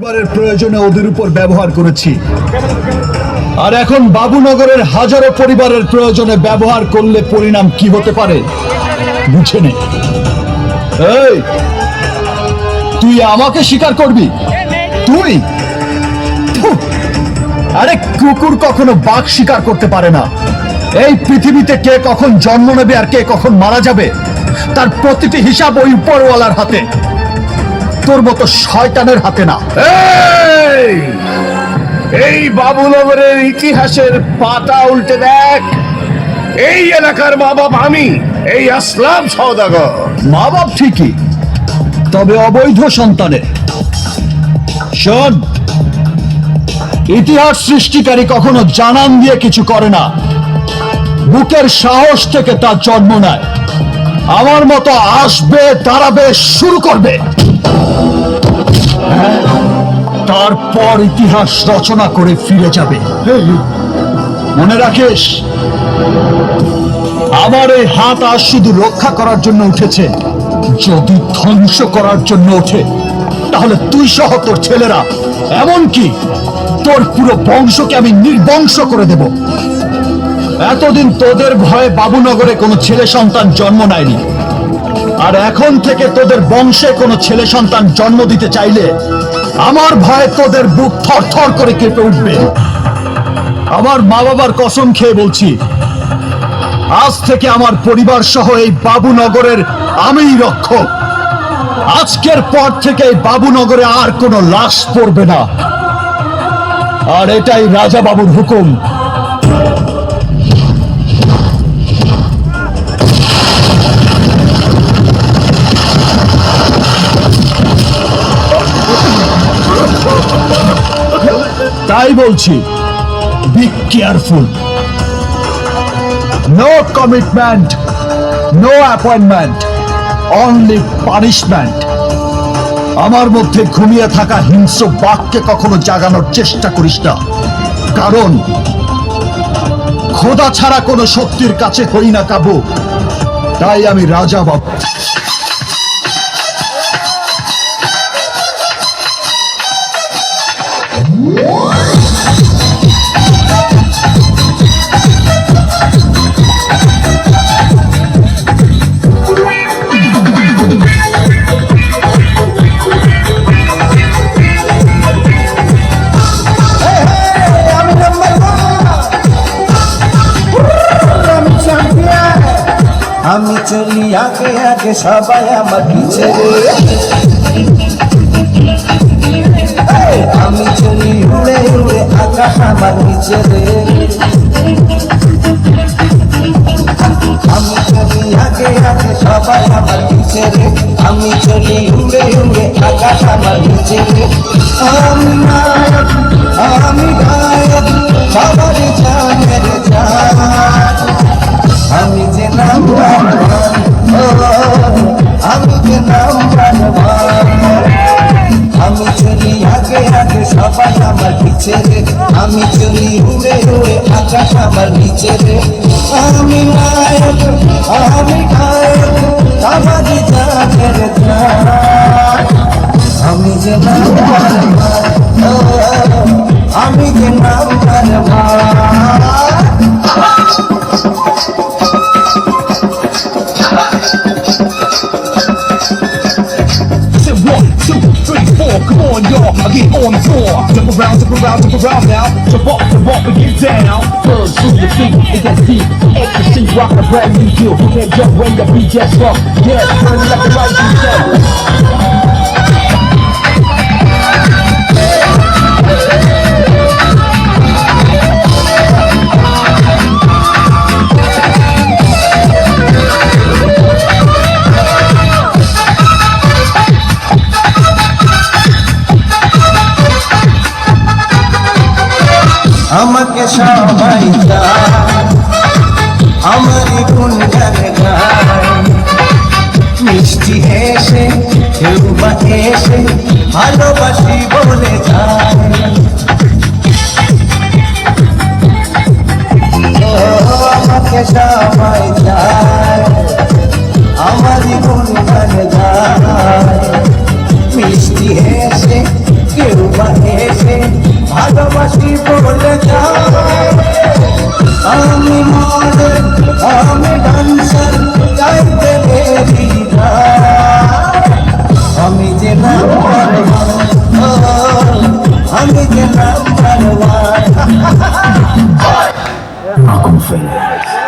পরিবারের প্রয়োজনে ওদের উপর ব্যবহার করেছি, আর এখন বাবুনগরের হাজারো পরিবারের প্রয়োজনে ব্যবহার করলে পরিণাম কি হতে পারে বুঝে নে। এই, তুই আমাকে স্বীকার করবি? তুই? আরে কুকুর কখনো বাঘ স্বীকার করতে পারে না। এই পৃথিবীতে কে কখন জন্ম নেবে আর কে কখন মারা যাবে তার প্রতিটি হিসাব ওই উপরওয়ালার হাতে, তোর মতো শয়তানের হাতে না। এই বাবুনগরের ইতিহাসের পাতা উল্টে দেখ। এই এলাকার মা বাপ আমি, এই আসলাম সওদাগর। মা বাপ ঠিকই, তবে অবৈধ সন্তানের। শোন, ইতিহাস সৃষ্টিকারী কখনো জানান দিয়ে কিছু করে না, বুকের সাহস থেকে তার জন্ম নেয়। আমার মতো আসবে, দাঁড়াবে, শুরু করবে, তারপর ইতিহাস রচনা করে ফিরে যাবে। মনে রাখিস, আমার এই হাত আজ শুধু রক্ষা করার জন্য উঠেছে। যদি ধ্বংস করার জন্য ওঠে তাহলে তুই সহ তোর ছেলেরা, এমনকি তোর পুরো বংশকে আমি নির্বংশ করে দেব। এতদিন তোদের ভয়ে বাবুনগরে কোনো ছেলে সন্তান জন্ম নেয়নি, আর এখন থেকে তোদের বংশে কোনো ছেলে সন্তান জন্ম দিতে চাইলে আমার ভয়ে তোদের বুক থরথর করে কেঁপে উঠবে। আমার মা বাবার কসম খেয়ে বলছি, আজ থেকে আমার পরিবার সহ এই বাবুনগরের আমিই রক্ষক। আজকের পর থেকে এই বাবুনগরে আর কোনো লাশ পড়বে না, আর এটাই রাজা বাবুর হুকুম। তাই বলছি, be careful. No commitment, no appointment, only punishment. আমার মধ্যে ঘুমিয়ে থাকা হিংস্র বাঘকে কখনো জাগানোর চেষ্টা করিস না, কারণ খোদা ছাড়া কোনো শক্তির কাছে হই না কাবু। তাই আমি রাজা বাবু। আমি চলি আগে আগে, সবাই আমার পিছে রে। আমি চলি উড়ে উড়ে, আকাশ আমার নিচে রে। আমি চলি আগে আগে, সবাই আমার পিছে রে। আমি চলি উড়ে উড়ে, আকাশ আমার নিচে রে। আমি নায়ক, আমি গায়ক, সবারই জানের জান। আমি যে নাম আমি যে নাম আমি চলি আগে আগে, সবাই আমার পিছে রে। আমি চলি উড়ে উড়ে, আকাশ আমার নিচে রে। আমি নায়ক, আমি গায়ক, সবারই জানের জান। আমি যে নাম আমি যে নাম Come on, y'all, I get on the floor. Jump around, jump around, jump around now. Jump up and get down. Birds through your feet, it gets deep. Ecstasy, rockin' a brand new deal. You can't jump when the beat gets rough. Yeah, turn it up the right beat down. আমাকে সবাই চায়, আমারই গুণগান গায়। মিষ্টি হেসে কেউ বা এসে ভালোবাসি বলে যায়। আমাকে সবাই চায়, আমারই গুণগান গায়। মিষ্টি হেসে কেউ বা ভালোবাসি বলে যায় আমি মডেল আমি ডান্সার গাইতে দেরি আমি যে নাম্বার ওয়ান আমি যে number one I'm gon' finish.